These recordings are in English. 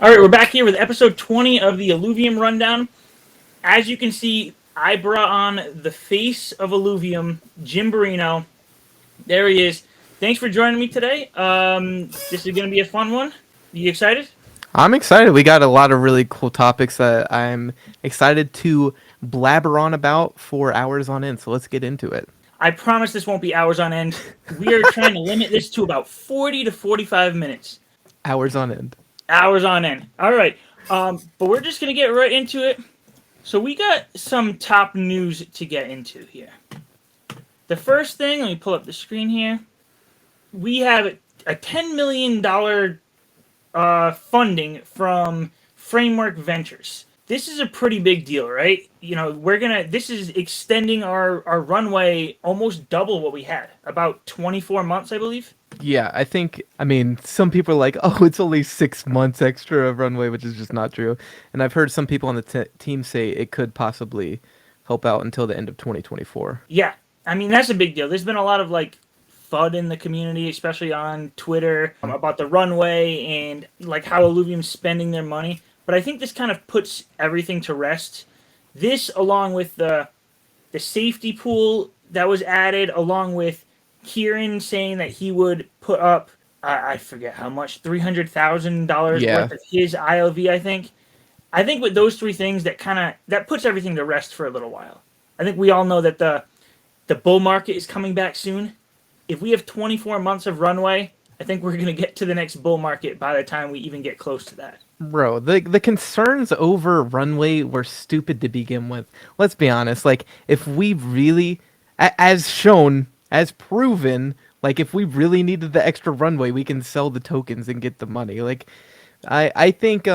All right, we're back here with episode 20 of the Illuvium Rundown. As you can see, I brought on the face of Illuvium, Jimberino. There he is. Thanks for joining me today. This is going to be a fun one. You excited? I'm excited. We got a lot of really cool topics that I'm excited to blabber on about for hours on end. So let's get into it. I promise this won't be hours on end. We are trying to limit this to about 40 to 45 minutes. Hours on end. Hours on end. All right. But we're just going to get right into it. So we got some top news to get into here. The first thing, let me pull up the screen here. We have a $10 million funding from Framework Ventures. This is a pretty big deal, right? You know, this is extending our runway almost double what we had. About 24 months, I believe. Yeah, I mean, some people are like, oh, it's only 6 months extra of runway, which is just not true. And I've heard some people on the team say it could possibly help out until the end of 2024. Yeah, I mean, that's a big deal. There's been a lot of, FUD in the community, especially on Twitter, about the runway and, how Illuvium's spending their money. But I think this kind of puts everything to rest. This, along with the safety pool that was added, along with Kieran saying that he would put up, I forget how much, $300,000 worth of his ILV, I think. I think with those three things, that puts everything to rest for a little while. I think we all know that the bull market is coming back soon. If we have 24 months of runway, I think we're going to get to the next bull market by the time we even get close to that. Bro, the concerns over runway were stupid to begin with. Let's be honest. If we really, as shown, as proven, if we really needed the extra runway, we can sell the tokens and get the money. I think,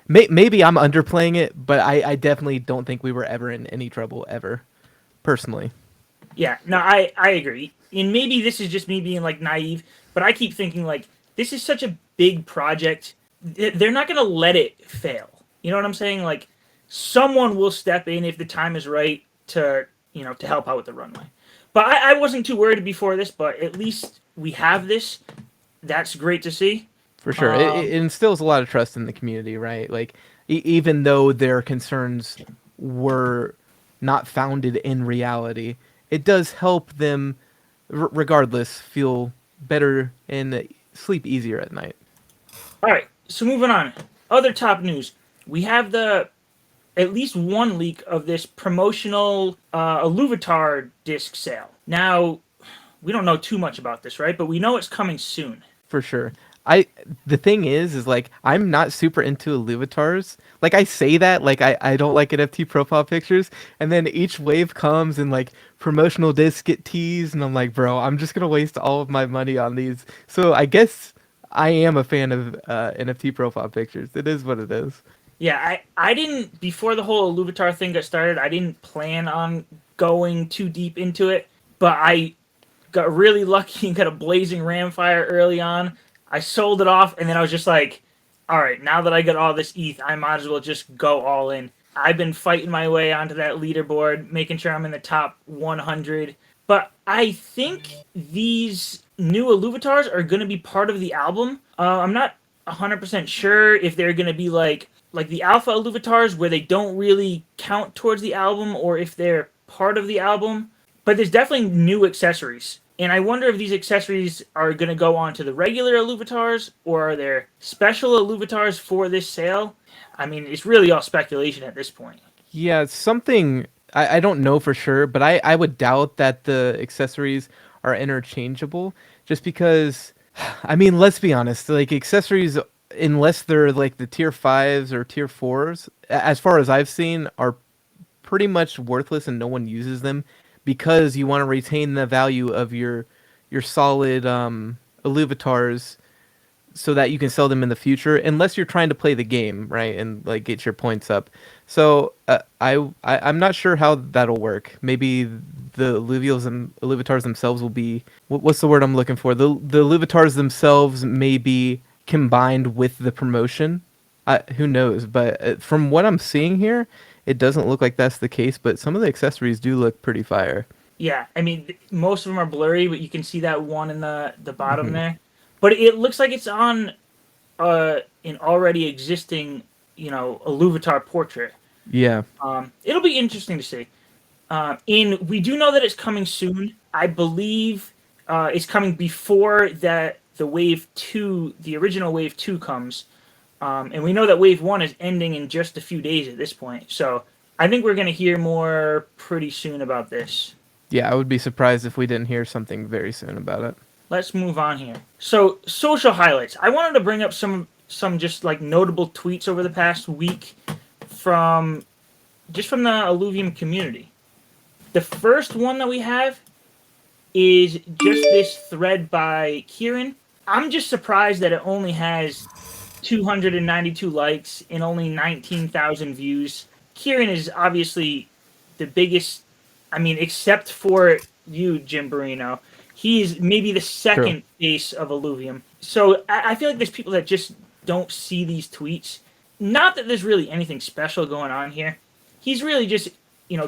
maybe I'm underplaying it, but I definitely don't think we were ever in any trouble, ever. Personally. Yeah, no, I agree. And maybe this is just me being, naive, but I keep thinking, this is such a big project. They're not going to let it fail. You know what I'm saying? Someone will step in if the time is right to help out with the runway. But I wasn't too worried before this, but at least we have this. That's great to see. For sure. It instills a lot of trust in the community, right? Even though their concerns were not founded in reality, it does help them, regardless, feel better and sleep easier at night. All right, so moving on. Other top news. We have at least one leak of this promotional Illuvitar disc sale. Now, we don't know too much about this, right? But we know it's coming soon. For sure. The thing is I'm not super into Illuvitars. I say that, I don't like NFT profile pictures, and then each wave comes and promotional discs get teased, and I'm like, bro, I'm just gonna waste all of my money on these. So I guess I am a fan of NFT profile pictures. It is what it is. Yeah, I didn't, before the whole Illuvitar thing got started, I didn't plan on going too deep into it, but I got really lucky and got a blazing Ramfire early on. I sold it off, and then I was just like, all right, now that I got all this ETH, I might as well just go all in. I've been fighting my way onto that leaderboard, making sure I'm in the top 100. But I think these new Illuvitars are going to be part of the album. I'm not 100% sure if they're going to be like the Alpha Illuvitars, where they don't really count towards the album, or if they're part of the album. But there's definitely new accessories. And I wonder if these accessories are going to go on to the regular Illuvitars, or are there special Illuvitars for this sale? I mean, it's really all speculation at this point. Yeah, something I don't know for sure, but I would doubt that the accessories are interchangeable, just because, I mean, let's be honest, accessories, unless they're the tier 5s or tier 4s, as far as I've seen, are pretty much worthless and no one uses them, because you want to retain the value of your solid Illuvitars so that you can sell them in the future, unless you're trying to play the game, right, and get your points up. So I'm not sure how that'll work. Maybe the Illuvitars themselves will be, what's the word I'm looking for? The Illuvitars themselves may be combined with the promotion. Who knows? But from what I'm seeing here, it doesn't look like that's the case, but some of the accessories do look pretty fire. Yeah, I mean, most of them are blurry, but you can see that one in the bottom there. But it looks like it's on an already existing, Illuvitar portrait. Yeah. It'll be interesting to see. And we do know that it's coming soon. I believe it's coming before that the Wave 2, the original Wave 2 comes. And we know that Wave 1 is ending in just a few days at this point. So I think we're going to hear more pretty soon about this. Yeah, I would be surprised if we didn't hear something very soon about it. Let's move on here. So social highlights. I wanted to bring up some just like notable tweets over the past week from the Illuvium community. The first one that we have is just this thread by Kieran. I'm just surprised that it only has 292 likes and only 19,000 views. Kieran is obviously the biggest, except for you, Jimberino. He's maybe the second face of Illuvium. So I feel like there's people that just don't see these tweets. Not that there's really anything special going on here. He's really just,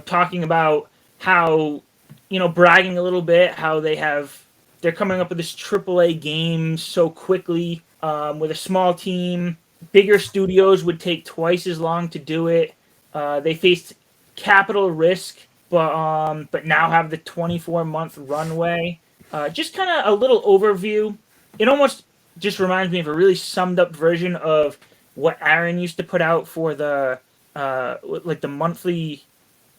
talking about how, bragging a little bit, how they're coming up with this AAA game so quickly with a small team. Bigger studios would take twice as long to do it. They faced capital risk, but now have the 24-month runway. Just kind of a little overview. It almost just reminds me of a really summed up version of what Aaron used to put out for the the monthly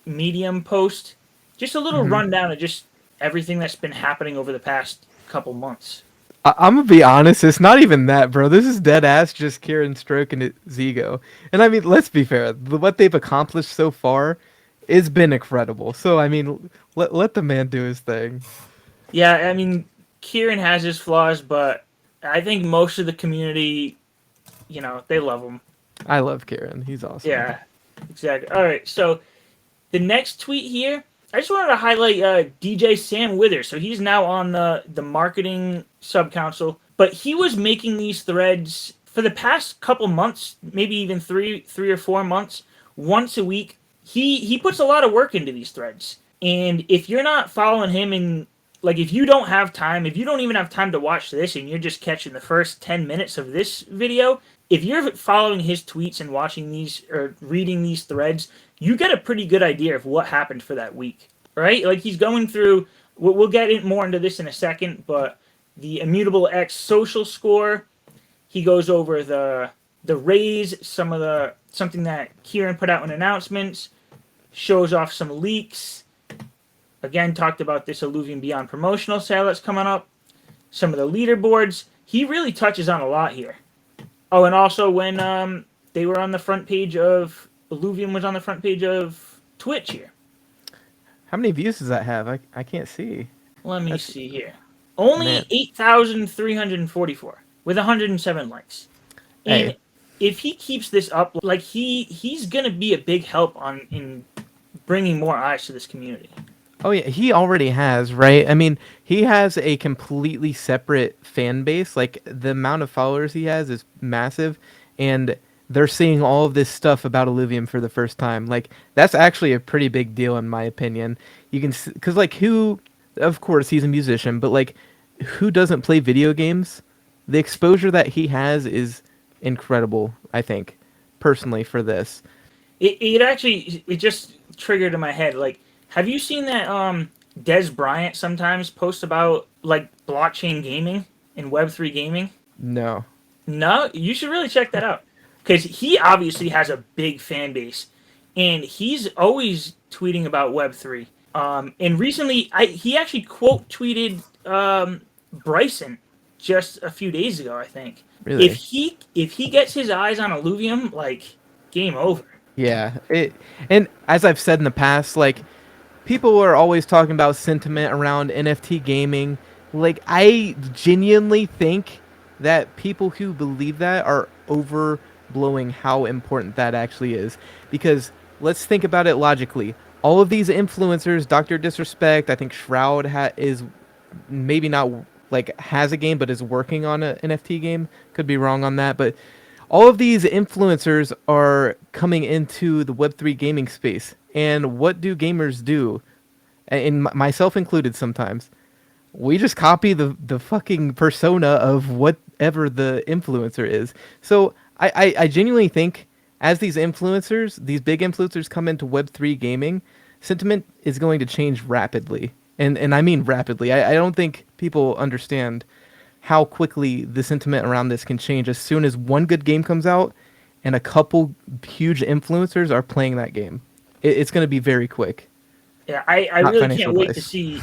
Medium post. Just a little rundown of just everything that's been happening over the past couple months. I'm gonna be honest, it's not even that, bro. This is dead ass just Kieran stroking his ego. And let's be fair. What they've accomplished so far has been incredible. So, let the man do his thing. Yeah, Kieran has his flaws, but I think most of the community, they love him. I love Kieran. He's awesome. Yeah, exactly. All right, so the next tweet here, I just wanted to highlight DJ Sam Withers. So he's now on the marketing sub-council, but he was making these threads for the past couple months, maybe even three or 4 months, once a week. He puts a lot of work into these threads. And if you're not following him in, if you don't have time, if you don't even have time to watch this and you're just catching the first 10 minutes of this video, if you're following his tweets and watching these or reading these threads, you get a pretty good idea of what happened for that week, right? He's going through, we'll get more into this in a second, but the Immutable X social score, he goes over the raise, something that Kieran put out in announcements, shows off some leaks, again, talked about this Illuvium Beyond promotional sale that's coming up, some of the leaderboards. He really touches on a lot here. Oh, and also when they were on the front page of, Illuvium was on the front page of Twitch here. How many views does that have? I can't see. Let me see here. Only 8,344 with 107 likes. And if he keeps this up, he's going to be a big help in bringing more eyes to this community. Oh yeah, he already has, right? He has a completely separate fan base. The amount of followers he has is massive, and they're seeing all of this stuff about Illuvium for the first time. That's actually a pretty big deal in my opinion. You can, because who, of course he's a musician, but who doesn't play video games? The exposure that he has is incredible, I think, personally, for this. It just triggered in my head, have you seen that Des Bryant sometimes posts about blockchain gaming and Web3 gaming? No. No? You should really check that out. Because he obviously has a big fan base. And he's always tweeting about Web3. And recently, he actually quote tweeted Bryson just a few days ago, I think. Really? If he gets his eyes on Illuvium, game over. Yeah. And as I've said in the past, people are always talking about sentiment around NFT gaming. I genuinely think that people who believe that are overblowing how important that actually is. Because let's think about it logically. All of these influencers, Dr. Disrespect, I think Shroud is maybe not has a game, but is working on an NFT game. Could be wrong on that, but all of these influencers are coming into the Web3 gaming space. And what do gamers do? And myself included sometimes. We just copy the fucking persona of whatever the influencer is. So I genuinely think as these influencers, these big influencers come into Web3 gaming, sentiment is going to change rapidly. And I mean rapidly. I don't think people understand how quickly the sentiment around this can change as soon as one good game comes out and a couple huge influencers are playing that game. It's going to be very quick. Yeah, I Not really financial can't wait to advice. see.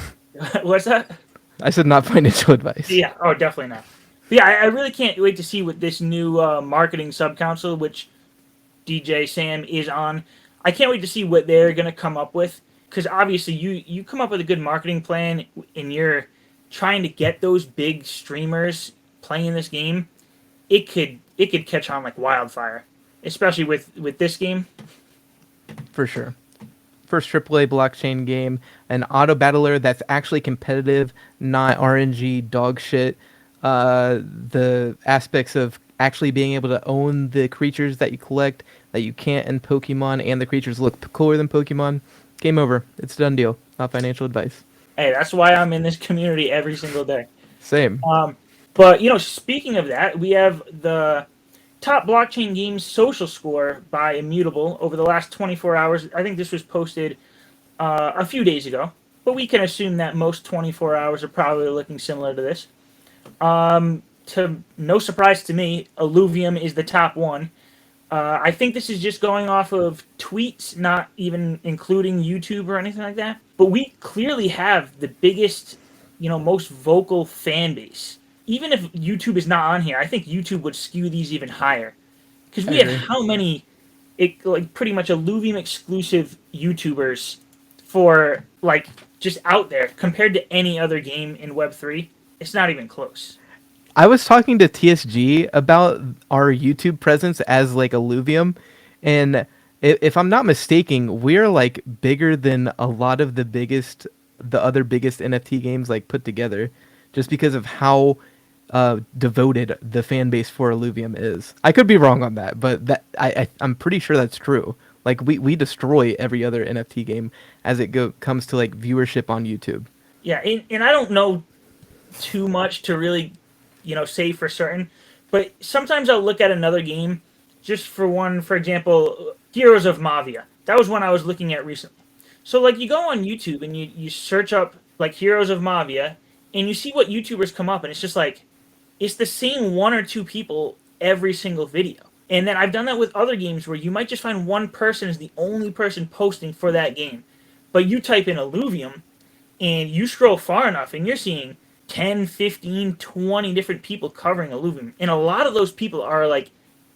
What's that? I said not financial advice. Yeah. Oh, definitely not. But yeah, I really can't wait to see what this new marketing sub council, which DJ Sam is on. I can't wait to see what they're gonna come up with, because obviously you come up with a good marketing plan and you're trying to get those big streamers playing this game. It could catch on like wildfire, especially with this game. For sure. First AAA blockchain game, an auto battler that's actually competitive, not RNG dog shit. The aspects of actually being able to own the creatures that you collect that you can't in Pokemon, and the creatures look cooler than Pokemon. Game over. It's a done deal. Not financial advice. Hey, that's why I'm in this community every single day. Same. But speaking of that, we have the top blockchain games social score by Immutable over the last 24 hours. I think this was posted a few days ago, but we can assume that most 24 hours are probably looking similar to this. To no surprise to me, Illuvium is the top one. I think this is just going off of tweets, not even including YouTube or anything like that. But we clearly have the biggest, most vocal fan base. Even if YouTube is not on here, I think YouTube would skew these even higher. Because we have how many, pretty much Illuvium exclusive YouTubers for, just out there compared to any other game in Web3. It's not even close. I was talking to TSG about our YouTube presence as like Illuvium, and if I'm not mistaken, we're like bigger than a lot of the other biggest NFT games like put together, just because of how devoted the fan base for Illuvium is. I could be wrong on that, but I'm pretty sure that's true. Like we destroy every other NFT game as it comes to like viewership on YouTube. Yeah, and I don't know too much to really, say for certain. But sometimes I'll look at another game, just for example, Heroes of Mavia. That was one I was looking at recently. So like you go on YouTube and you search up like Heroes of Mavia, and you see what YouTubers come up, and it's just like it's the same one or two people every single video. And then I've done that with other games where you might just find one person is the only person posting for that game. But you type in Illuvium and you scroll far enough and you're seeing 10, 15, 20 different people covering Illuvium. And a lot of those people are like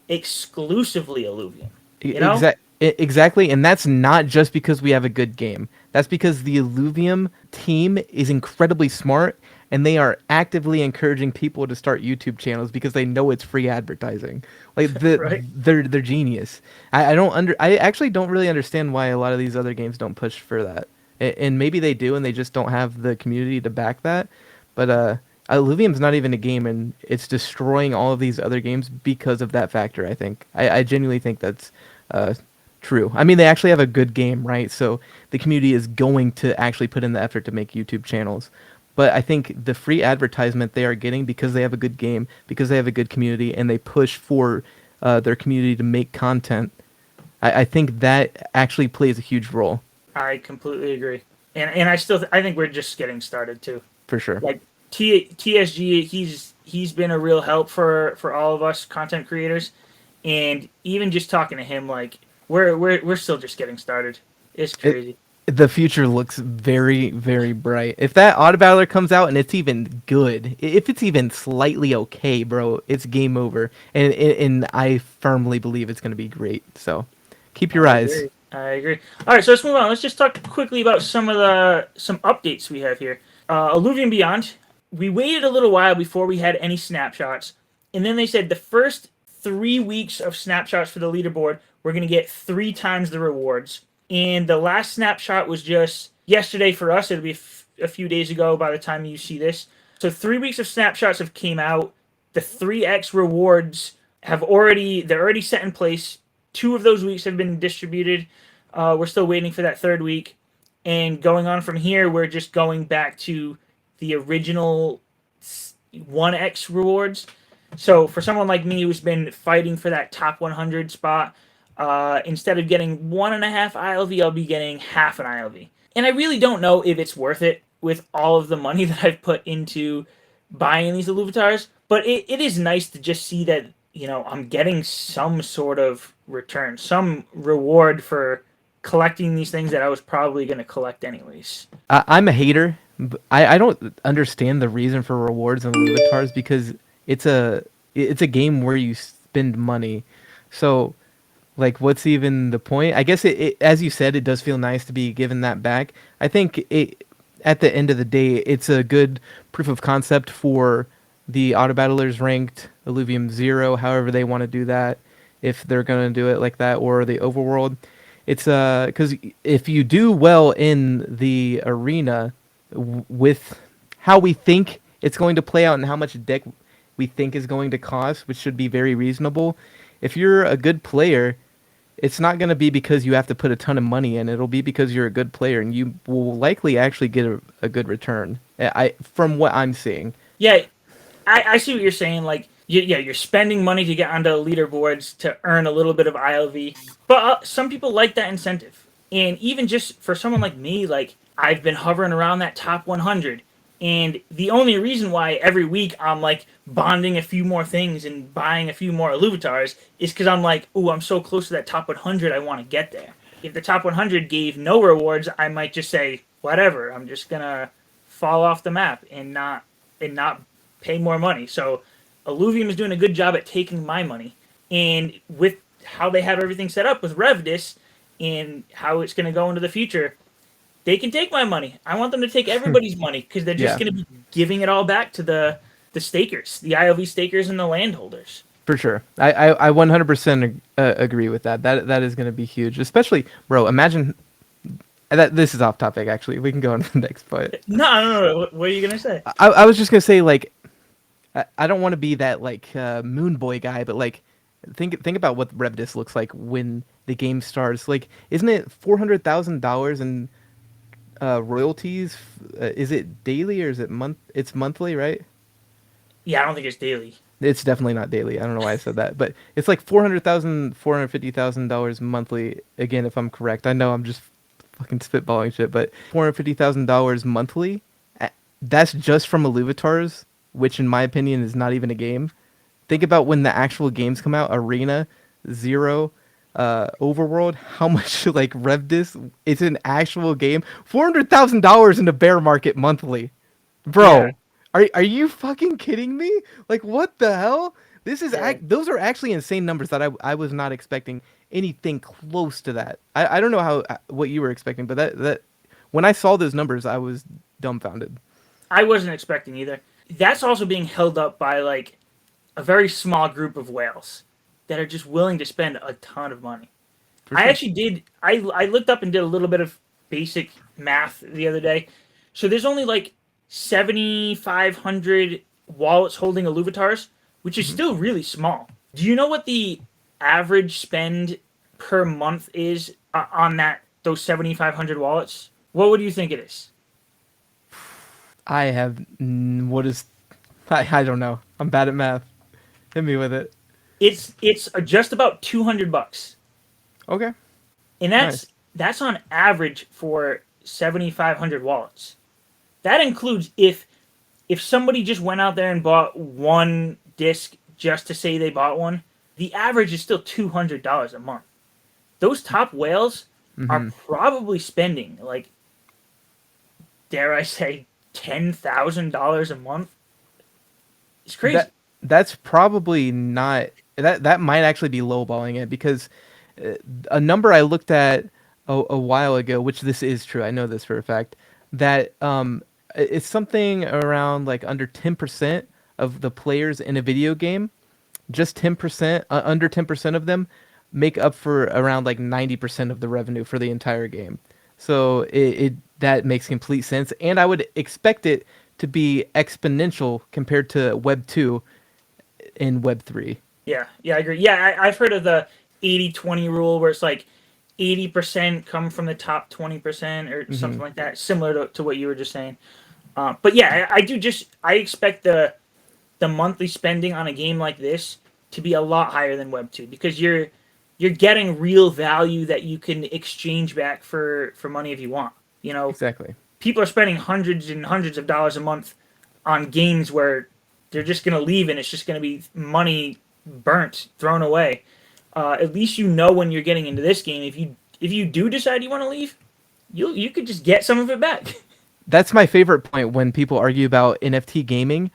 exclusively Illuvium. You know? Exactly, and that's not just because we have a good game. That's because the Illuvium team is incredibly smart, and they are actively encouraging people to start YouTube channels because they know it's free advertising. Like Right? they're genius. I actually don't really understand why a lot of these other games don't push for that. And maybe they do, and they just don't have the community to back that. But Illuvium's not even a game, and it's destroying all of these other games because of that factor. I think I genuinely think that's true. I mean, they actually have a good game, right? So the community is going to actually put in the effort to make YouTube channels. But I think the free advertisement they are getting because they have a good game, because they have a good community, and they push for their community to make content, I think that actually plays a huge role. I completely agree. And I think we're just getting started too. For sure. Like TSG, he's been a real help for all of us content creators. And even just talking to him, like we're still just getting started. It's crazy. The future looks very, very bright. If that auto battler comes out and it's even good, if it's even slightly okay, bro, it's game over. And I firmly believe it's going to be great. So keep your eyes. I agree. All right, so let's move on. Let's just talk quickly about some updates we have here. Illuvium Beyond. We waited a little while before we had any snapshots, and then they said the first 3 weeks of snapshots for the leaderboard, we're going to get 3 times the rewards. And the last snapshot was just yesterday for us. It'll be a few days ago by the time you see this. So 3 weeks of snapshots have came out. The 3x rewards they're already set in place. 2 of those weeks have been distributed. We're still waiting for that 3rd week. And going on from here, we're just going back to the original 1x rewards. So for someone like me who's been fighting for that top 100 spot, instead of getting 1.5 ILV, I'll be getting half an ILV. And I really don't know if it's worth it with all of the money that I've put into buying these Illuvitars, but it is nice to just see that, I'm getting some sort of return, some reward for collecting these things that I was probably going to collect anyways. I'm a hater. I don't understand the reason for rewards and Illuvitars because it's a it's a game where you spend money. So like, what's even the point? I guess as you said, it does feel nice to be given that back. I think at the end of the day, it's a good proof of concept for the auto battlers ranked Illuvium 0, however they want to do that, if they're going to do it like that, or the overworld. It's because if you do well in the arena with how we think it's going to play out and how much deck we think is going to cost, which should be very reasonable. If you're a good player, it's not going to be because you have to put a ton of money in. It'll be because you're a good player and you will likely actually get a good return. From what I'm seeing. Yeah, I see what you're saying. Like, you're spending money to get onto leaderboards to earn a little bit of ILV. But some people like that incentive. And even just for someone like me, like, I've been hovering around that top 100. And the only reason why every week I'm like bonding a few more things and buying a few more Illuvitars is because I'm like, ooh, I'm so close to that top 100, I want to get there. If the top 100 gave no rewards, I might just say, whatever, I'm just gonna fall off the map and not pay more money. So Illuvium is doing a good job at taking my money, and with how they have everything set up with Rev Dis and how it's going to go into the future, they can take my money. I want them to take everybody's money because they're just Yeah. going to be giving it all back to the stakers, the ILV stakers and the landholders. For sure. I 100% agree with that. That is going to be huge. Especially, bro, imagine that this is off topic actually. We can go on to the next point. No. What are you going to say? I was just going to say like I don't want to be that like moon boy guy, but like think about what Rev Dis looks like when the game starts. Like isn't it $400,000 in royalties? Is it daily or is it month? It's monthly, right? Yeah, I don't think it's daily. It's definitely not daily. I don't know why I said that, but it's like $450,000 monthly. Again, if I'm correct, I know I'm just fucking spitballing shit, but $450,000 monthly. That's just from Illuvitars, which in my opinion is not even a game. Think about when the actual games come out: Arena, Zero, Overworld. How much like Rev Dis? It's an actual game. $400,000 in the bear market monthly, bro. Yeah. Are you fucking kidding me? Like what the hell? This is Yeah. those are actually insane numbers that I was not expecting anything close to that. I don't know how what you were expecting, but that when I saw those numbers, I was dumbfounded. I wasn't expecting either. That's also being held up by like a very small group of whales that are just willing to spend a ton of money. For I sure. actually did. I looked up and did a little bit of basic math the other day. So there's only like 7,500 wallets holding Illuvitars, which is Mhm. still really small. Do you know what the average spend per month is on those 7,500 wallets? What would you think it is? I have what is I don't know. I'm bad at math. Hit me with it. It's just about $200, Okay. and Nice. that's on average for 7,500 wallets. That includes if somebody just went out there and bought one disc just to say they bought one, the average is still $200 a month. Those top whales are Hmm. probably spending like, dare I say, $10,000 a month. It's crazy. That's probably not that might actually be lowballing it because a number I looked at a while ago, which this is true, I know this for a fact, that it's something around like under 10% of the players in a video game, just 10%, under 10% of them make up for around like 90% of the revenue for the entire game. So it that makes complete sense, and I would expect it to be exponential compared to Web 2 and Web 3. Yeah, I agree. Yeah, I've heard of the 80-20 rule where it's like 80% come from the top 20% or Hmm. something like that, similar to what you were just saying. But yeah, I do just, I expect the the monthly spending on a game like this to be a lot higher than Web 2 because you're getting real value that you can exchange back for money if you want. You know, Exactly. people are spending hundreds and hundreds of dollars a month on games where they're just going to leave and it's just going to be money burnt, thrown away. At least you know when you're getting into this game. If you do decide you want to leave, you could just get some of it back. That's my favorite point when people argue about NFT gaming.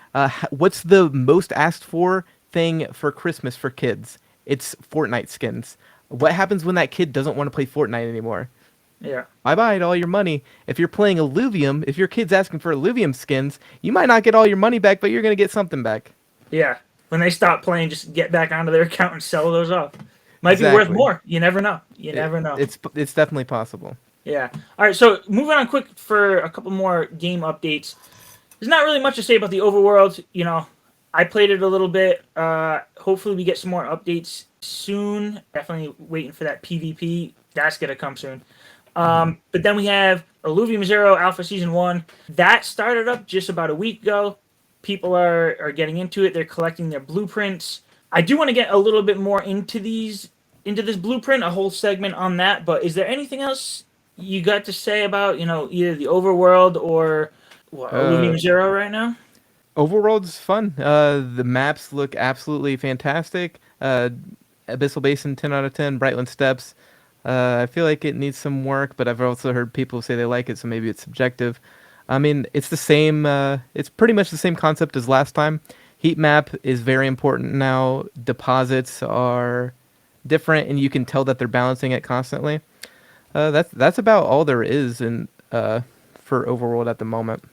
What's the most asked for thing for Christmas for kids? It's Fortnite skins. What happens when that kid doesn't want to play Fortnite anymore? Yeah. Bye-bye to all your money. If you're playing Illuvium, if your kid's asking for Illuvium skins, you might not get all your money back, but you're going to get something back. Yeah. When they stop playing, just get back onto their account and sell those off. Might be worth more. You never know. You never know. It's definitely possible. Yeah. All right, so moving on quick for a couple more game updates. There's not really much to say about the overworld. You know, I played it a little bit. Hopefully we get some more updates soon. Definitely waiting for that PvP. That's going to come soon. But then we have Illuvium Zero Alpha Season 1. That started up just about a week ago. People are getting into it. They're collecting their blueprints. I do want to get a little bit more into this blueprint, a whole segment on that. But is there anything else you got to say about, you know, either the overworld or Illuvium Zero right now? Overworld's fun. The maps look absolutely fantastic. Abyssal Basin, 10 out of 10. Brightland Steps. I feel like it needs some work, but I've also heard people say they like it, so maybe it's subjective. I mean, it's the same. It's pretty much the same concept as last time. Heat map is very important now. Deposits are different, and you can tell that they're balancing it constantly. That's about all there is for Overworld at the moment.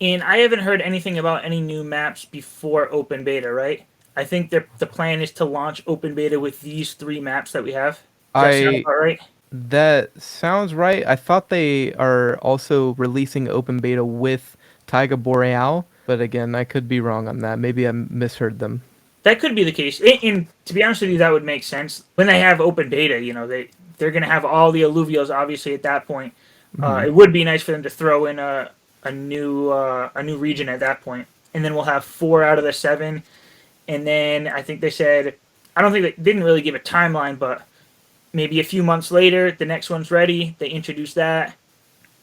And I haven't heard anything about any new maps before open beta, right? I think the plan is to launch open beta with these 3 maps that we have. Does that sound about right? That sounds right. I thought they are also releasing open beta with Taiga Boreal, but again, I could be wrong on that. Maybe I misheard them. That could be the case. And to be honest with you, that would make sense. When they have open beta, you know, they're going to have all the alluvials, obviously, at that point. It would be nice for them to throw in a new region at that point. And then we'll have 4 out of the 7. And then I think they said, I don't think they didn't really give a timeline, but maybe a few months later, the next one's ready. They introduce that,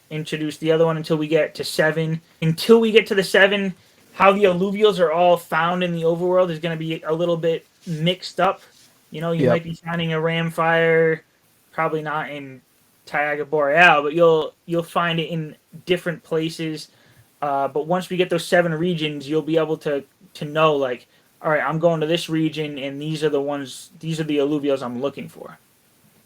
introduce the other one until we get to 7. Until we get to the 7, how the alluvials are all found in the overworld is going to be a little bit mixed up. You know, you might be finding a Ramfire, probably not in Taiga Boreal, but you'll find it in different places. But once we get those 7 regions, you'll be able to know, like, all right, I'm going to this region, and these are the alluvials I'm looking for.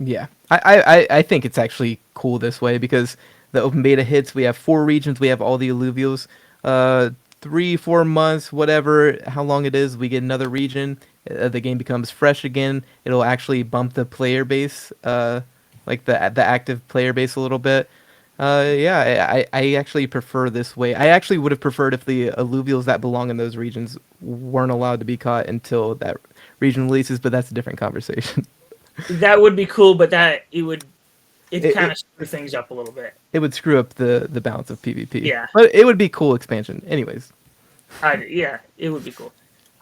Yeah, I think it's actually cool this way because the open beta hits. We have 4 regions. We have all the alluvials. 3-4 months, whatever, how long it is, we get another region. The game becomes fresh again. It'll actually bump the player base, like the active player base a little bit. I actually prefer this way. I actually would have preferred if the alluvials that belong in those regions weren't allowed to be caught until that region releases, but that's a different conversation. That would be cool, but it kind of screw things up a little bit. It would screw up the balance of PvP. Yeah. But it would be cool expansion. Anyways. Yeah, it would be cool.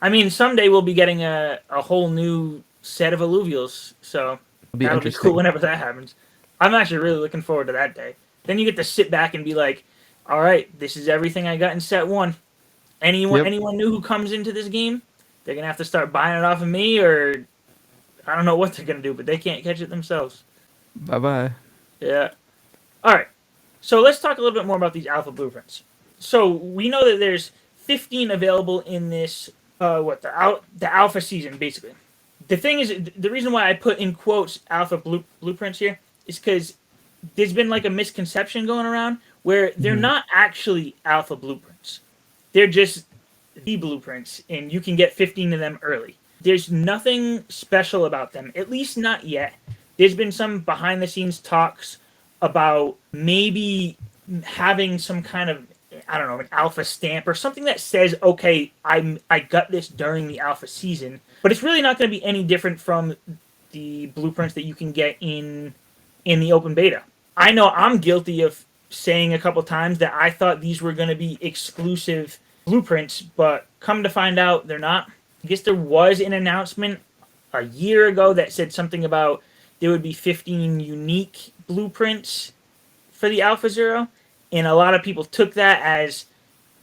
I mean, someday we'll be getting a whole new set of alluvials, so that'll be cool whenever that happens. I'm actually really looking forward to that day. Then you get to sit back and be like, all right, this is everything I got in set 1. Anyone new who comes into this game, they're going to have to start buying it off of me, or I don't know what they're going to do, but they can't catch it themselves. Bye-bye. Yeah. All right. So let's talk a little bit more about these alpha blueprints. So we know that there's 15 available in this, the alpha season, basically. The thing is, the reason why I put in quotes alpha blueprints here is because there's been like a misconception going around where they're not actually alpha blueprints. They're just the blueprints, and you can get 15 of them early. There's nothing special about them, at least not yet. There's been some behind-the-scenes talks about maybe having some kind of, I don't know, an alpha stamp or something that says, okay, I got this during the alpha season. But it's really not going to be any different from the blueprints that you can get in the open beta. I know I'm guilty of saying a couple times that I thought these were going to be exclusive blueprints, but come to find out they're not. I guess there was an announcement a year ago that said something about there would be 15 unique blueprints for the Alpha Zero, and a lot of people took that as,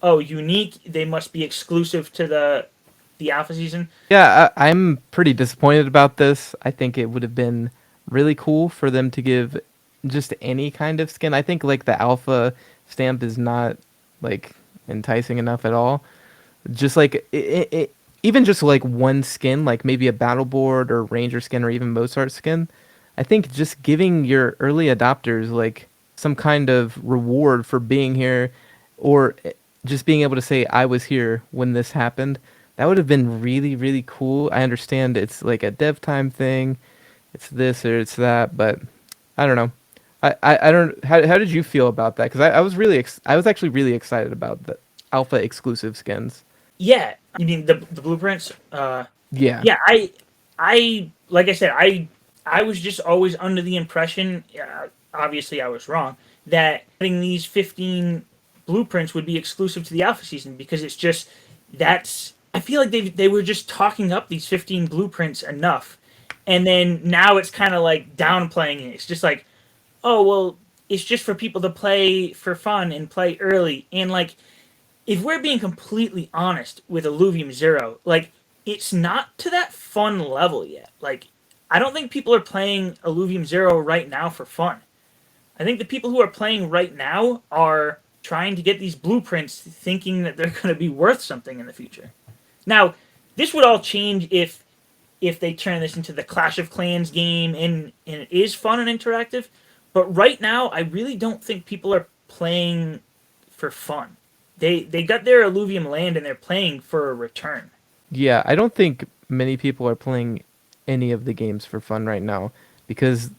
oh, unique, they must be exclusive to the Alpha season. Yeah, I'm pretty disappointed about this. I think it would have been really cool for them to give just any kind of skin. I think like the alpha stamp is not like enticing enough at all. Just like even just like one skin, like maybe a battle board or ranger skin or even Mozart skin. I think just giving your early adopters like some kind of reward for being here, or just being able to say I was here when this happened, that would have been really really cool. I understand it's like a dev time thing, it's this or it's that, but I don't know. I don't. How did you feel about that? Because I was really I was actually really excited about the alpha exclusive skins. Yeah, you mean the blueprints? Yeah. Yeah, I like I said, I was just always under the impression, obviously I was wrong, that having these 15 blueprints would be exclusive to the alpha season because it's just that's I feel like they were just talking up these 15 blueprints enough, and then now it's kind of like downplaying it. It's just like, oh well, it's just for people to play for fun and play early, and like if we're being completely honest with Illuvium Zero, like it's not to that fun level yet. Like I don't think people are playing Illuvium Zero right now for fun. I think the people who are playing right now are trying to get these blueprints thinking that they're going to be worth something in the future. Now, this would all change if they turn this into the Clash of Clans game and it is fun and interactive, but right now I really don't think people are playing for fun. They got their Illuvium land and they're playing for a return. Yeah, I don't think many people are playing any of the games for fun right now because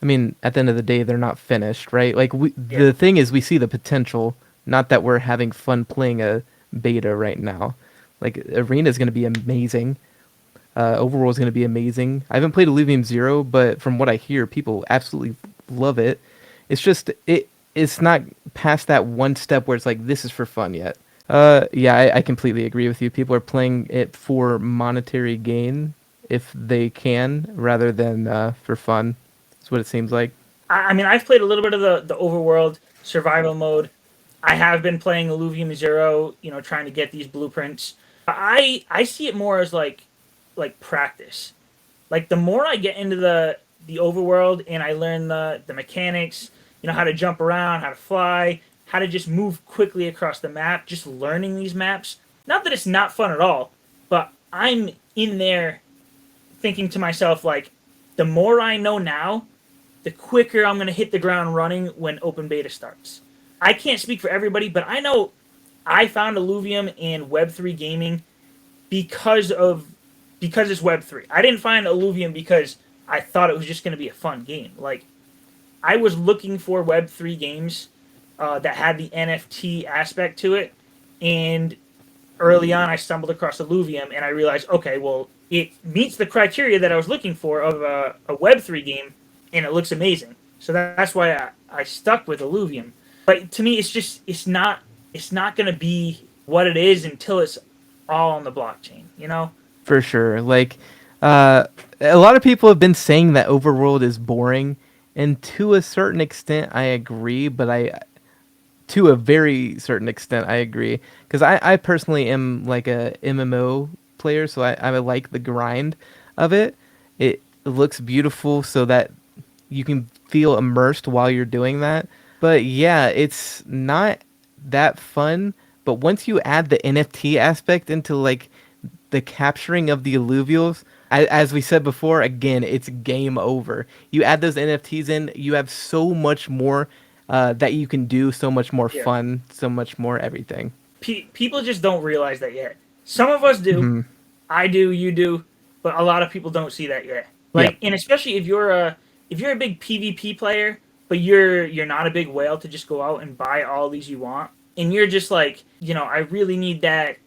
I mean, at the end of the day, they're not finished, right? Like Yeah. the thing is, we see the potential, not that we're having fun playing a beta right now. Like Arena is going to be amazing. Overworld is going to be amazing. I haven't played Illuvium Zero, but from what I hear, people absolutely love it. It's just it's not past that one step where it's like this is for fun yet. Yeah, I completely agree with you. People are playing it for monetary gain if they can, rather than for fun. That's what it seems like. I mean, I've played a little bit of the overworld survival mode. I have been playing Illuvium Zero, trying to get these blueprints. I see it more as like practice. Like the more I get into the overworld and I learn the mechanics, how to jump around, how to fly, how to just move quickly across the map, just learning these maps. Not that it's not fun at all, but I'm in there thinking to myself like the more I know now, the quicker I'm going to hit the ground running when open beta starts. I can't speak for everybody, but I know I found Illuvium and Web3 gaming because it's Web3. I didn't find Illuvium because I thought it was just going to be a fun game. Like I was looking for Web3 games that had the NFT aspect to it, and early on I stumbled across Illuvium and I realized, okay, well it meets the criteria that I was looking for of a Web3 game, and it looks amazing. So that's why I stuck with Illuvium. But to me, it's not going to be what it is until it's all on the blockchain. For sure. Like, a lot of people have been saying that Overworld is boring, and to a certain extent, I agree. But to a very certain extent, I agree because I personally am like a MMO player, so I like the grind of it. It looks beautiful, so that you can feel immersed while you're doing that. But yeah, it's not that fun. But once you add the NFT aspect into like the capturing of the alluvials, as we said before, again, it's game over. You add those NFTs in, you have so much more that you can do, so much more Yeah. fun, so much more everything. People just don't realize that yet. Some of us do. Hmm. I do. You do. But a lot of people don't see that yet. Yep. Like, and especially if you're a big PvP player, but you're not a big whale to just go out and buy all these you want, and you're just like, I really need that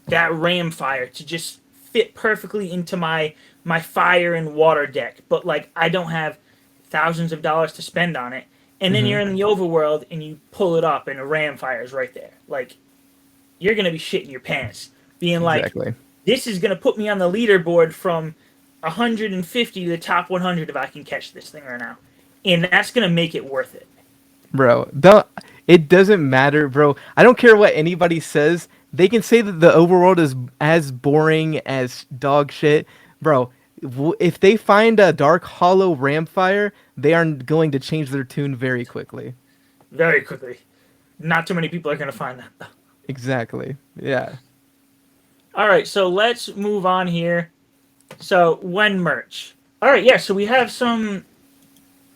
ram fire to just fit perfectly into my fire and water deck, but like I don't have thousands of dollars to spend on it. And then Hmm. you're in the overworld and you pull it up and a ram fire is right there. Like you're gonna be shitting your pants, being like, Exactly. this is gonna put me on the leaderboard from 150 to the top 100 if I can catch this thing right now, and that's gonna make it worth it. Bro, it doesn't matter, bro. I don't care what anybody says. They can say that the overworld is as boring as dog shit. Bro, if they find a Dark Hollow Ramfire, they are going to change their tune very quickly. Very quickly. Not too many people are gonna find that though. Exactly. Yeah. All right, so let's move on here. So when merch. All right, yeah. So we have some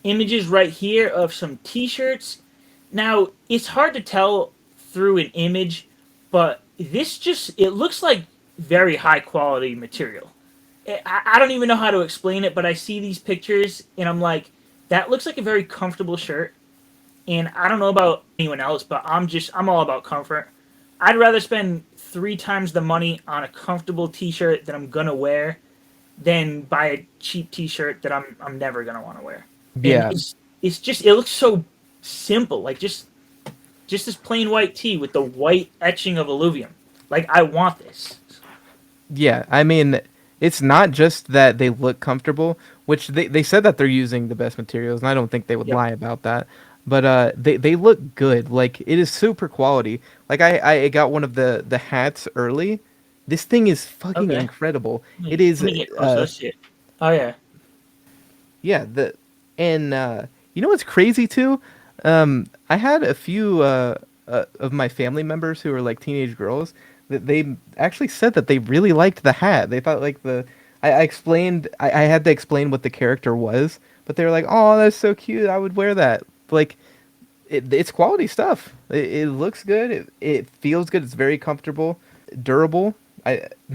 images right here of some T-shirts. Now it's hard to tell through an image, but this just it looks like very high quality material. I don't even know how to explain it, but I see these pictures and I'm like, that looks like a very comfortable shirt. And I don't know about anyone else, but I'm all about comfort. I'd rather spend 3 times the money on a comfortable T-shirt that I'm gonna wear than buy a cheap T-shirt that I'm never gonna want to wear. And Yeah. it's just it looks so simple, like just this plain white tee with the white etching of Illuvium. Like I want this. Yeah. I mean, it's not just that they look comfortable, which they said that they're using the best materials, and I don't think they would Yep. lie about that. But they look good. Like it is super quality. Like I got one of the hats early. This thing is fucking Okay. incredible. Let It is me get close. Let's see it. Oh yeah. yeah, and you know what's crazy too? I had a few of my family members who are like teenage girls that they actually said that they really liked the hat. They thought like I explained I had to explain what the character was, but they were like, "Oh, that's so cute. I would wear that." Like it's quality stuff. It looks good. It feels good. It's very comfortable, durable.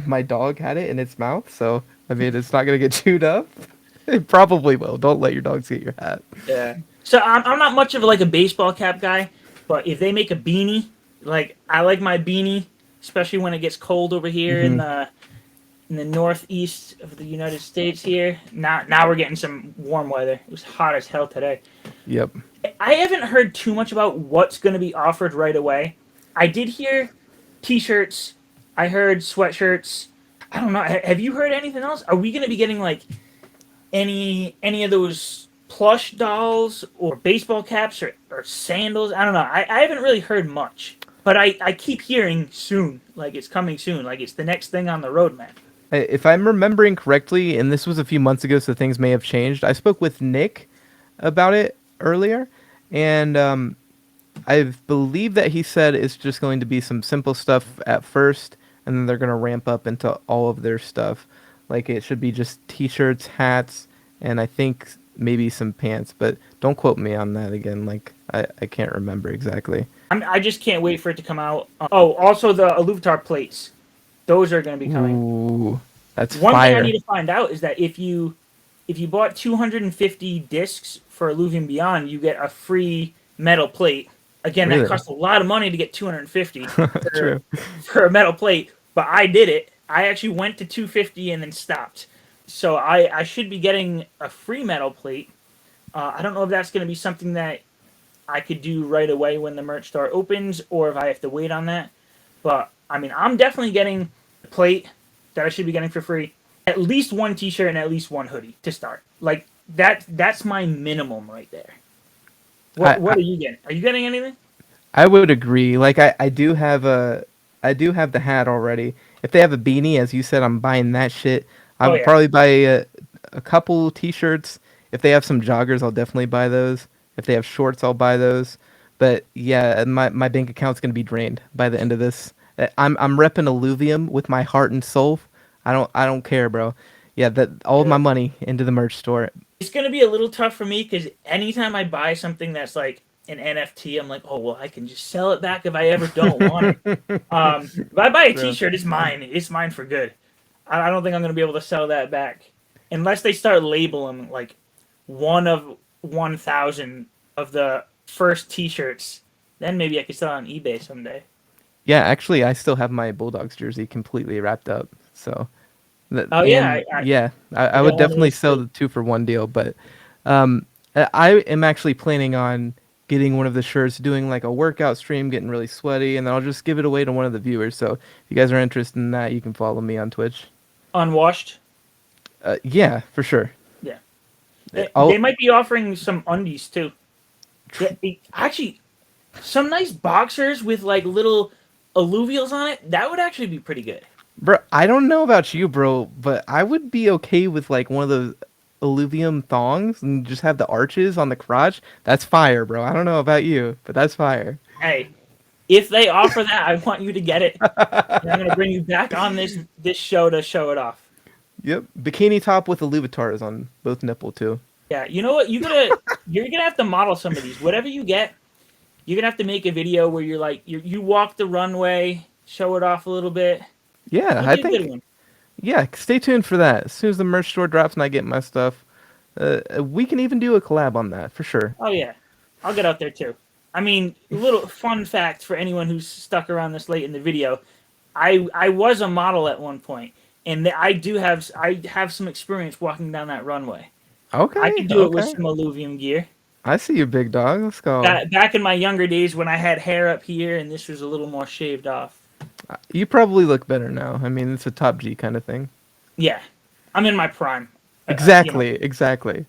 My dog had it in its mouth, so I mean, it's not gonna get chewed up. It probably will. Don't let your dogs get your hat. Yeah. So I'm not much of like a baseball cap guy, but if they make a beanie, like I like my beanie, especially when it gets cold over here Hmm. in the northeast of the United States here. Now we're getting some warm weather. It was hot as hell today. Yep. I haven't heard too much about what's going to be offered right away. I did hear t-shirts. I heard sweatshirts. I don't know. Have you heard anything else? Are we going to be getting like any of those plush dolls or baseball caps or sandals? I don't know. I haven't really heard much. But I keep hearing soon. Like it's coming soon. Like it's the next thing on the roadmap. If I'm remembering correctly, and this was a few months ago, so things may have changed. I spoke with Nick about it earlier, and I believe that he said it's just going to be some simple stuff at first, and then they're going to ramp up into all of their stuff. Like it should be just t-shirts, hats, and I think maybe some pants, but don't quote me on that again. Like I can't remember exactly. I just can't wait for it to come out. Oh, also the Illuvitar plates. Those are going to be coming. Ooh, that's One thing I fire. need to find out is that if you bought 250 discs for Illuvium Beyond, you get a free metal plate. Again, that Really? costs a lot of money to get 250 True. for a metal plate, but I did it. I actually went to 250 and then stopped. So I should be getting a free metal plate. I don't know if that's going to be something that I could do right away when the merch store opens, or if I have to wait on that. But I mean, I'm definitely getting a plate that I should be getting for free. At least one T-shirt and at least one hoodie to start. Like that's my minimum right there. I, What I are you getting? Are you getting anything? I would agree. Like I do have the hat already. If they have a beanie, as you said, I'm buying that shit. I Oh would yeah. probably buy a couple t-shirts. If they have some joggers, I'll definitely buy those. If they have shorts, I'll buy those. But yeah, my bank account's gonna be drained by the end of this. I'm repping Illuvium with my heart and soul. I don't care, bro. Yeah, that all of my Yeah. money into the merch store. It's gonna be a little tough for me because anytime I buy something that's like an NFT, I'm like, oh well, I can just sell it back if I ever don't want it. If I buy a True. T-shirt, it's mine. It's mine for good. I don't think I'm gonna be able to sell that back unless they start labeling like one of 1,000 of the first T-shirts. Then maybe I could sell it on eBay someday. Yeah, actually, I still have my Bulldogs jersey completely wrapped up. So, Oh yeah, and yeah, I I would got one of definitely those sell too. the 2 for 1 deal. But I am actually planning on getting one of the shirts, doing like a workout stream, getting really sweaty, and then I'll just give it away to one of the viewers. So if you guys are interested in that, you can follow me on Twitch. Unwashed. Yeah, for sure. Yeah. They I'll might be offering some undies too. Yeah, actually, some nice boxers with like little alluvials on it. That would actually be pretty good. Bro, I don't know about you, bro, but I would be okay with like one of those Illuvium thongs and just have the arches on the crotch. That's fire, bro. I don't know about you, but that's fire. Hey, if they offer that, I want you to get it. And I'm gonna bring you back on this show to show it off. Yep. Bikini top with Illuvitars on both nipple too. Yeah, you know what? You're gonna have to model some of these. Whatever you get, you're gonna have to make a video where you're like you walk the runway, show it off a little bit. Yeah, That'll I be a good think. one. Yeah, stay tuned for that. As soon as the merch store drops and I get my stuff, we can even do a collab on that for sure. Oh yeah, I'll get out there too. I mean, little fun fact for anyone who's stuck around this late in the video, I was a model at one point, and I have some experience walking down that runway. I Okay, can do it with okay. some Illuvium gear. I see you, big dog. Let's go. Back in my younger days when I had hair up here and this was a little more shaved off. You probably look better now. I mean, it's a top G kind of thing. Yeah, I'm in my prime. Exactly, exactly.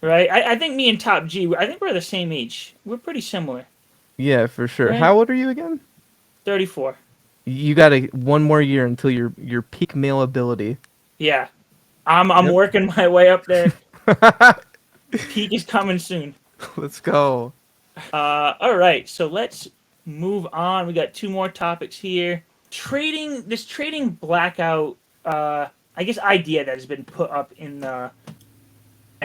Right? I think me and Top G, I think we're the same age. We're pretty similar. Yeah, for sure. Right? How old are you again? 34. You got one more year until your peak male ability. Yeah. I'm Yep. working my way up there. Peak is coming soon. Let's go. All right, so let's move on. We got two more topics here. Trading blackout, I guess, idea that has been put up in the.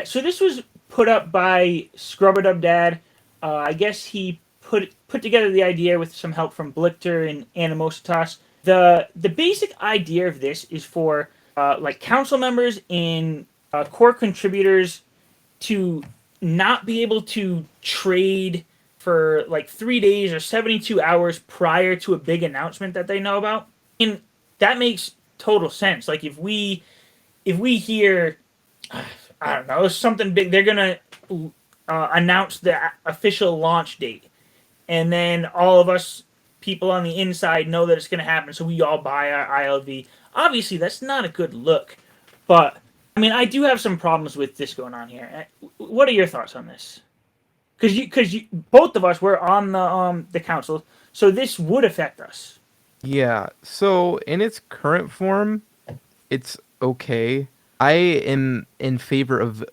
So this was put up by Scrubberdub Dad. I guess he put together the idea with some help from Blichter and Animositas. The basic idea of this is for like council members and core contributors to not be able to trade for like 3 days or 72 hours prior to a big announcement that they know about. And that makes total sense. Like if we hear, I don't know, something big, they're gonna announce the official launch date, and then all of us people on the inside know that it's gonna happen, so we all buy our ILV. Obviously, that's not a good look, but I mean, I do have some problems with this going on here. What are your thoughts on this? Because both of us were on the council, so this would affect us. Yeah. So in its current form, it's okay. I am in favor of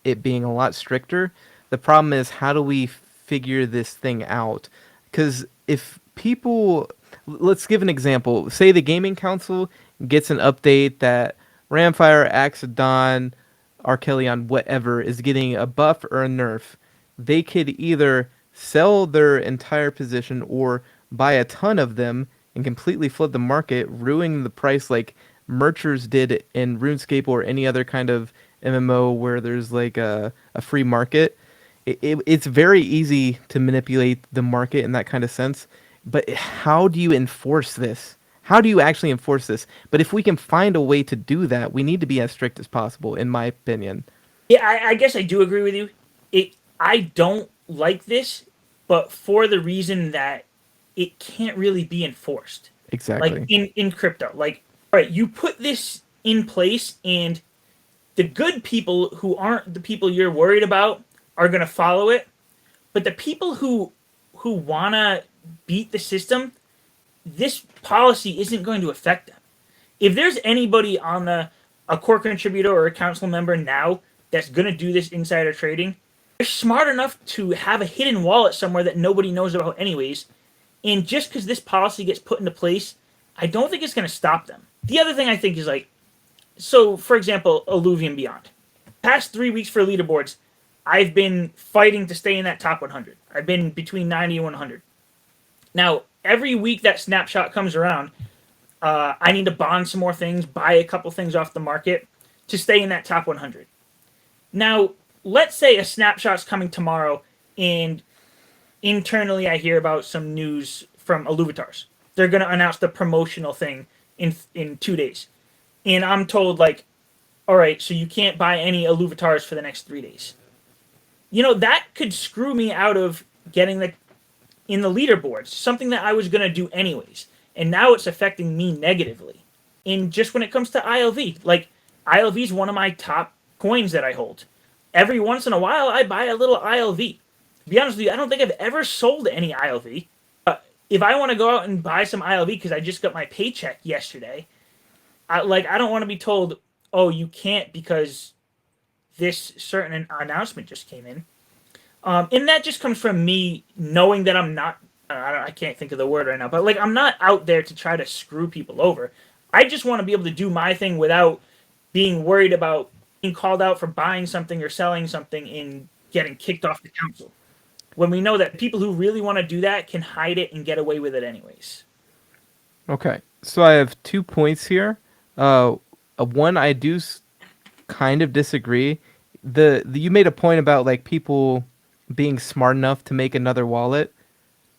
it being a lot stricter. The problem is, how do we figure this thing out? Because if people, let's give an example. Say the gaming council gets an update that Ramfire, Axodon, Archelion, whatever, is getting a buff or a nerf. They could either sell their entire position or buy a ton of them and completely flood the market, ruining the price like Merchers did in RuneScape or any other kind of MMO where there's like a free market. It's very easy to manipulate the market in that kind of sense. But how do you enforce this? How do you actually enforce this? But if we can find a way to do that, we need to be as strict as possible, in my opinion. Yeah, I guess I do agree with you. I don't like this, but for the reason that it can't really be enforced. Exactly. Like in crypto. Like, all right, you put this in place, and the good people who aren't the people you're worried about are going to follow it. But the people who want to beat the system, this policy isn't going to affect them. If there's anybody on a core contributor or a council member now that's going to do this insider trading, they're smart enough to have a hidden wallet somewhere that nobody knows about anyways. And just because this policy gets put into place, I don't think it's going to stop them. The other thing I think is like, so for example, Illuvium Beyond. Past 3 weeks for leaderboards, I've been fighting to stay in that top 100. I've been between 90 and 100. Now, every week that snapshot comes around, I need to bond some more things, buy a couple things off the market to stay in that top 100. Now, let's say a snapshot's coming tomorrow, and internally I hear about some news from Illuvitars. They're going to announce the promotional thing in 2 days. And I'm told, like, all right, so you can't buy any Illuvitars for the next 3 days. You know, that could screw me out of getting the in the leaderboards, something that I was going to do anyways. And now it's affecting me negatively. And just when it comes to ILV, like ILV is one of my top coins that I hold. Every once in a while, I buy a little ILV. To be honest with you, I don't think I've ever sold any ILV. If I want to go out and buy some ILV because I just got my paycheck yesterday, I don't want to be told, oh, you can't because this certain announcement just came in. And that just comes from me knowing that I'm not. I can't think of the word right now, but like I'm not out there to try to screw people over. I just want to be able to do my thing without being worried about being called out for buying something or selling something and getting kicked off the council. When we know that people who really want to do that can hide it and get away with it anyways. Okay, so I have 2 points here. One, I do kind of disagree. The you made a point about like people being smart enough to make another wallet.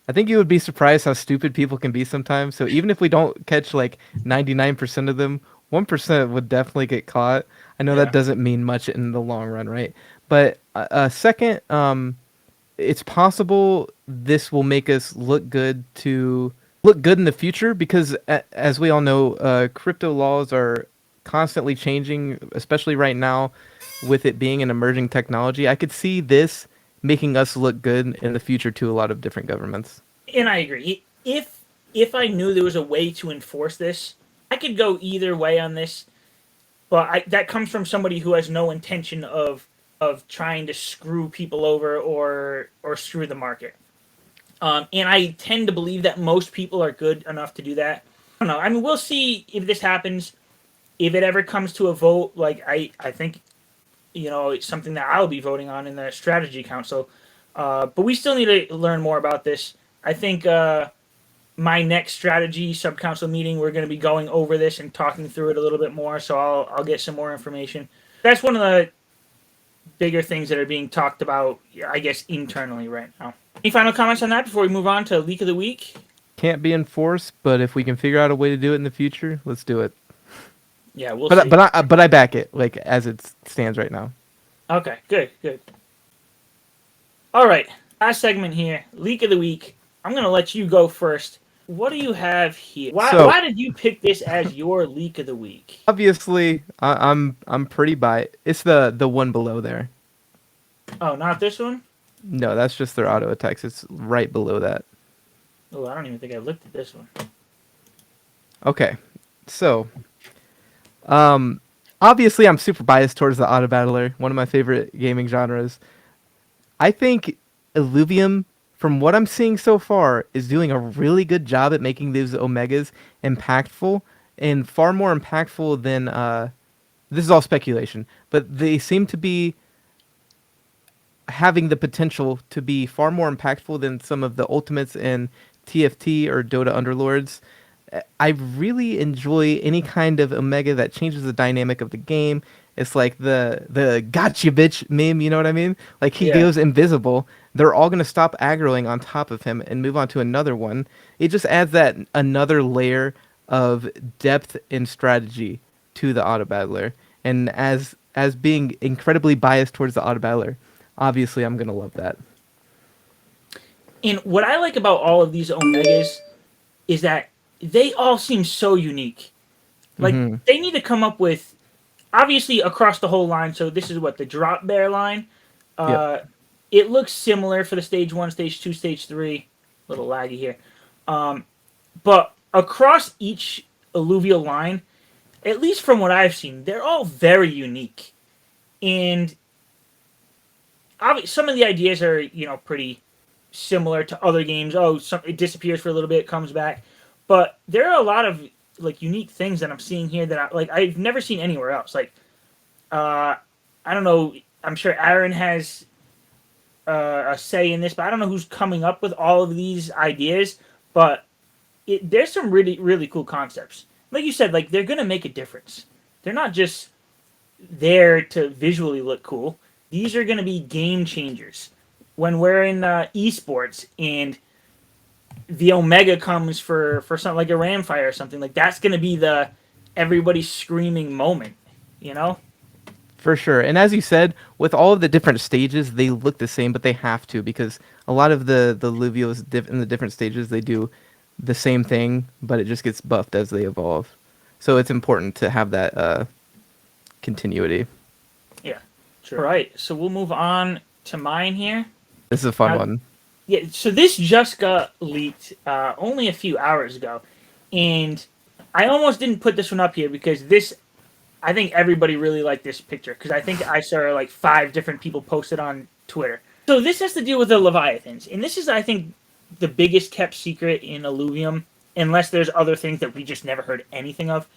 I think you would be surprised how stupid people can be sometimes. So even if we don't catch like 99% of them, 1% would definitely get caught. I know Yeah. that doesn't mean much in the long run, right? But second, it's possible this will make us look good in the future because as we all know, crypto laws are constantly changing, especially right now with it being an emerging technology. I could see this making us look good in the future to a lot of different governments. And I agree. If I knew there was a way to enforce this, I could go either way on this. But that comes from somebody who has no intention of trying to screw people over or screw the market. And I tend to believe that most people are good enough to do that. I don't know. I mean, we'll see if this happens. If it ever comes to a vote, like I think, it's something that I'll be voting on in the strategy council. But we still need to learn more about this. I think my next strategy sub-council meeting, we're going to be going over this and talking through it a little bit more. So I'll get some more information. That's one of the bigger things that are being talked about, I guess, internally right now. Any final comments on that before we move on to leak of the week? Can't be enforced, but if we can figure out a way to do it in the future, let's do it. Yeah, we'll see. But I back it like as it stands right now. Okay, good. All right, last segment here, leak of the week. I'm gonna let you go first. What do you have here? Why did you pick this as your leak of the week? Obviously, I'm pretty biased. It's the one below there. Oh, not this one? No, that's just their auto attacks. It's right below that. Oh, I don't even think I looked at this one. Okay, so, obviously I'm super biased towards the auto battler, one of my favorite gaming genres. I think Illuvium, from what I'm seeing so far, is doing a really good job at making these Omegas impactful, and far more impactful than, this is all speculation, but they seem to be having the potential to be far more impactful than some of the ultimates in TFT or Dota Underlords. I really enjoy any kind of Omega that changes the dynamic of the game. It's like the gotcha bitch meme, you know what I mean? Like he goes invisible. They're all gonna stop aggroing on top of him and move on to another one. It just adds that another layer of depth and strategy to the auto battler. And as being incredibly biased towards the auto battler, obviously I'm gonna love that. And what I like about all of these Omegas is that they all seem so unique. Like, they need to come up with, obviously, across the whole line. So this is what, the Drop Bear line? Yep. It looks similar for the Stage 1, Stage 2, Stage 3. A little laggy here. But across each alluvial line, at least from what I've seen, they're all very unique. And some of the ideas are, pretty similar to other games. Oh, it disappears for a little bit, comes back. But there are a lot of like unique things that I'm seeing here that I've never seen anywhere else. Like, I don't know. I'm sure Aaron has a say in this, but I don't know who's coming up with all of these ideas. But there's some really, really cool concepts. Like you said, like they're gonna make a difference. They're not just there to visually look cool. These are gonna be game changers. When we're in esports and the Omega comes for something like a Ramfire or something, like that's gonna be the everybody screaming moment, you know? For sure. And as you said, with all of the different stages, they look the same, but they have to because a lot of the Luvios in the different stages, they do the same thing, but it just gets buffed as they evolve. So it's important to have that continuity. Yeah, true. All right, so we'll move on to mine here. This is a fun Now, one. yeah, so this just got leaked only a few hours ago, and I almost didn't put this one up here because this, I think everybody really liked this picture because I think I saw like 5 different people post it on Twitter. So this has to deal with the Leviathans, and this is, I think, the biggest kept secret in Illuvium, unless there's other things that we just never heard anything of.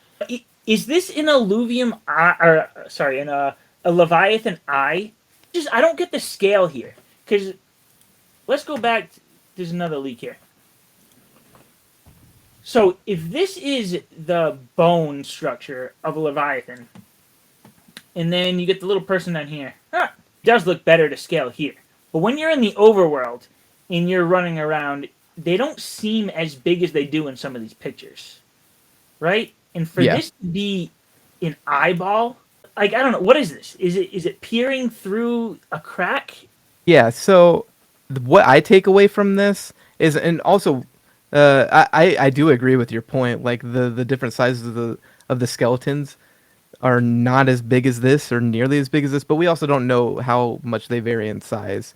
Is this in Illuvium eye, or sorry, in a Leviathan eye? Just I don't get the scale here because let's go back. There's another leak here. So if this is the bone structure of a Leviathan, and then you get the little person down here, it does look better to scale here. But when you're in the overworld and you're running around, they don't seem as big as they do in some of these pictures, right? And for this to be an eyeball, like I don't know, what is this? Is it peering through a crack? Yeah. So what I take away from this is, and also, I do agree with your point. Like the different sizes of the skeletons are not as big as this or nearly as big as this, but we also don't know how much they vary in size.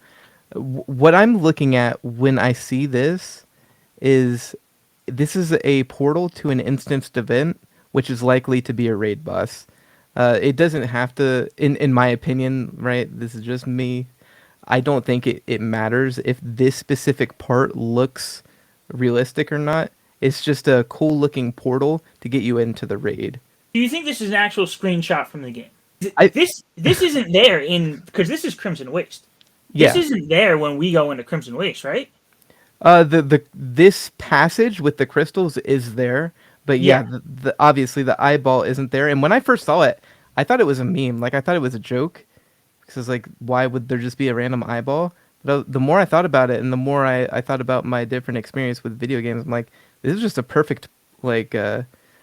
What I'm looking at when I see this is a portal to an instanced event, which is likely to be a raid boss. It doesn't have to, in my opinion, right? This is just me. I don't think it matters if this specific part looks realistic or not. It's just a cool looking portal to get you into the raid. Do you think this is an actual screenshot from the game? I- This isn't there because this is Crimson Waste. Yeah. This isn't there when we go into Crimson Waste, right? This passage with the crystals is there, but yeah, the obviously the eyeball isn't there. And when I first saw it, I thought it was a meme. Like I thought it was a joke, because it's like, why would there just be a random eyeball? But the more I thought about it, and the more I thought about my different experience with video games, I'm like, this is just a perfect like.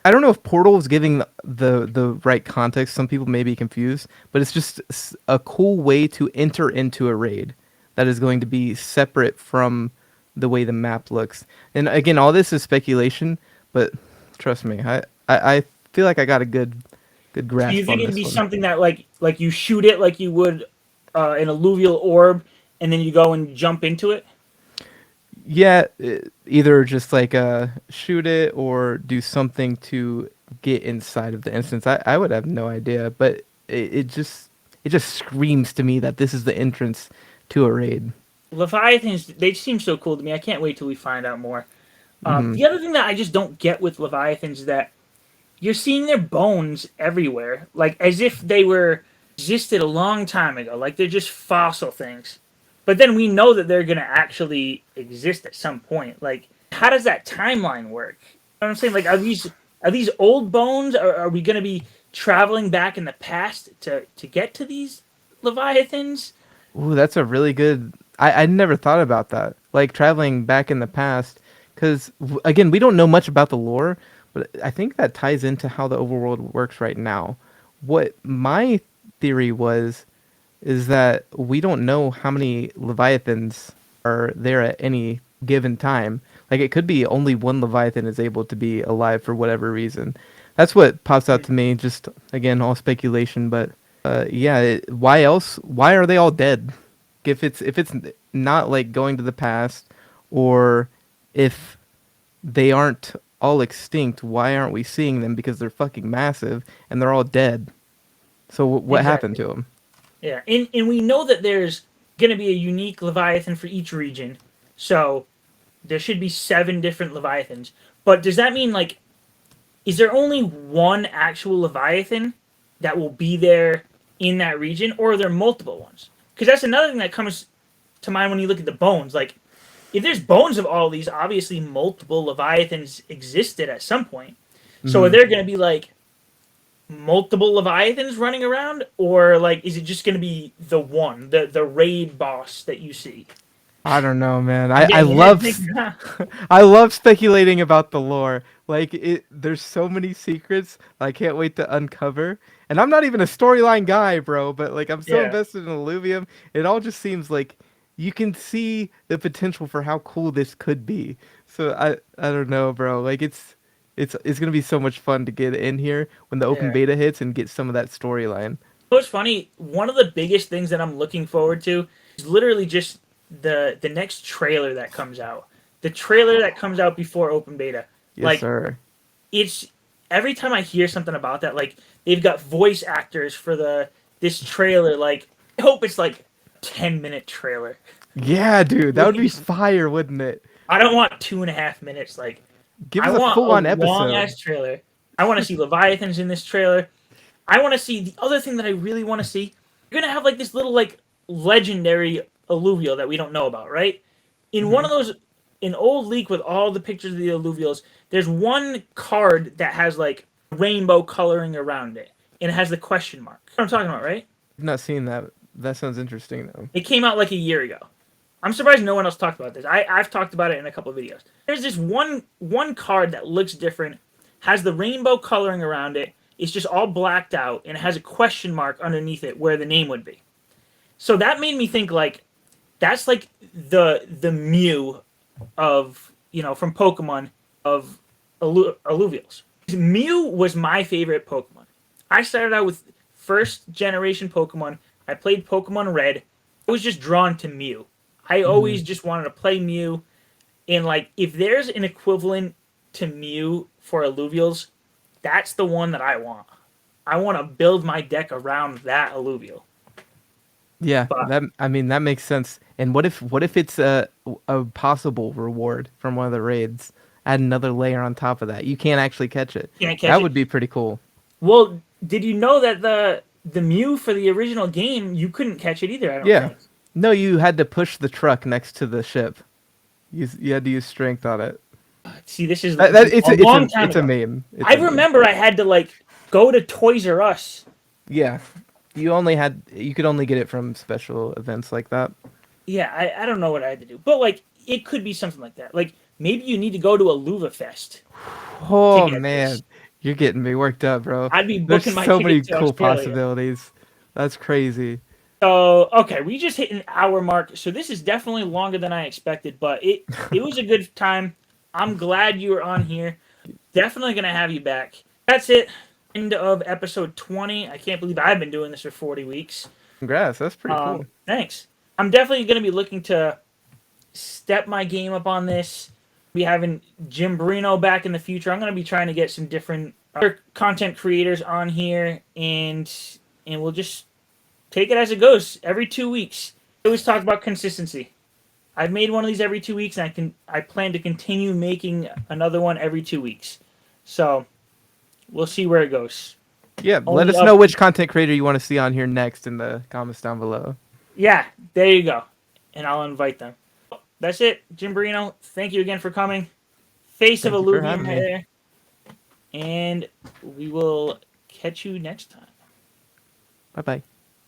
I don't know if Portal is giving the right context. Some people may be confused, but it's just a cool way to enter into a raid that is going to be separate from the way the map looks. And again, all this is speculation, but trust me, I feel like I got a good grasp. Do you think on it'd this be one. something that like you shoot it like you would an alluvial orb, and then you go and jump into it? Yeah, either just like shoot it or do something to get inside of the instance. I would have no idea, but it just screams to me that this is the entrance to a raid. Leviathans, they seem so cool to me. I can't wait till we find out more. The other thing that I just don't get with Leviathans is that you're seeing their bones everywhere, like as if they were existed a long time ago, like they're just fossil things. But then we know that they're going to actually exist at some point. Like, how does that timeline work? You know what I'm saying? Like, are these old bones? Or are we going to be traveling back in the past to get to these Leviathans? Ooh, that's a really good. I never thought about that. Like traveling back in the past, because again, we don't know much about the lore, but I think that ties into how the overworld works right now. What my theory is that we don't know how many Leviathans are there at any given time. Like it could be only one Leviathan is able to be alive for whatever reason. That's what pops out to me. Just again, all speculation, but yeah. Why else? Why are they all dead? If it's not like going to the past, or if they aren't all extinct, why aren't we seeing them? Because they're fucking massive and they're all dead. So what happened to them? Yeah, and we know that there's going to be a unique Leviathan for each region. So there should be 7 different Leviathans. But does that mean, like, is there only one actual Leviathan that will be there in that region? Or are there multiple ones? Because that's another thing that comes to mind when you look at the bones. Like, if there's bones of all these, obviously multiple Leviathans existed at some point. So are there going to be, like, multiple Leviathans running around, or like is it just going to be the one, the raid boss that you see? I don't know, man. I love I love speculating about the lore. Like there's so many secrets I can't wait to uncover, And I'm not even a storyline guy, bro, but like I'm so Yeah. invested in Illuvium. It all just seems like you can see the potential for how cool this could be. So I don't know, bro. Like it's gonna be so much fun to get in here when the open Yeah. beta hits and get some of that storyline. What's funny, one of the biggest things that I'm looking forward to is literally just the next trailer that comes out. The trailer that comes out before open beta. Yes, Like sir. it's every time I hear something about that, like they've got voice actors for this trailer, like I hope it's like 10-minute trailer. Yeah, dude, that would be Please. fire, wouldn't it? I don't want 2.5 minutes. Like Give I us a want a full-on long episode. ass trailer. I want to see Leviathans in this trailer. I want to see the other thing that I really want to see. You're gonna have like this little like legendary alluvial that we don't know about, right? In one Hmm. of those, an old leak with all the pictures of the alluvials, there's one card that has like rainbow coloring around it, and it has the question mark. You know what I'm talking about, right? I've not seen that. That sounds interesting though. It came out like a year ago. I'm surprised no one else talked about this. I've talked about it in a couple of videos. There's this one card that looks different, has the rainbow coloring around it. It's just all blacked out, and it has a question mark underneath it where the name would be. So that made me think like that's like the Mew of from Pokemon of alluvials. Mew was my favorite Pokemon. I started out with first generation Pokemon. I played Pokemon Red. I was just drawn to Mew. I Hmm. always just wanted to play Mew. And like if there's an equivalent to Mew for alluvials, that's the one that I want. I want to build my deck around that alluvial. Yeah, But that I mean that makes sense. And what if it's a possible reward from one of the raids? Add another layer on top of that. You can't actually catch it. can't catch That it. would be pretty cool. Well, did you know that the Mew for the original game you couldn't catch it either? I don't Yeah. think. No, you had to push the truck next to the ship. You had to use strength on it. See, this is That it's a a, it's long a time it's a ago. meme. It's I a meme. remember I had to like go to Toys R Us. Yeah. You could only get it from special events like that. Yeah, I don't know what I had to do, but like it could be something like that. Like maybe you need to go to a Luva Fest to Oh get this. man, you're getting me worked up, bro. I'd be There's booking my so ticket many to cool Australia. possibilities. That's crazy. So okay, we just hit an hour mark, so this is definitely longer than I expected, but it was a good time. I'm glad you were on here. Definitely gonna have you back. That's it. End of episode 20. I can't believe I've been doing this for 40 weeks. Congrats, that's pretty cool. Thanks. I'm definitely gonna be looking to step my game up on this. Be having Jimberino back in the future. I'm gonna be trying to get some different other content creators on here, and we'll just take it as it goes. Every 2 weeks. I always talk about consistency. I've made one of these every 2 weeks, and I plan to continue making another one every 2 weeks. So we'll see where it goes. Yeah, let Only us up. know which content creator you want to see on here next in the comments down below. Yeah, there you go, and I'll invite them. That's it, Jimberino. Thank you again for coming. Face of Thank you for Illuvium having right me. there, and we will catch you next time. Bye bye.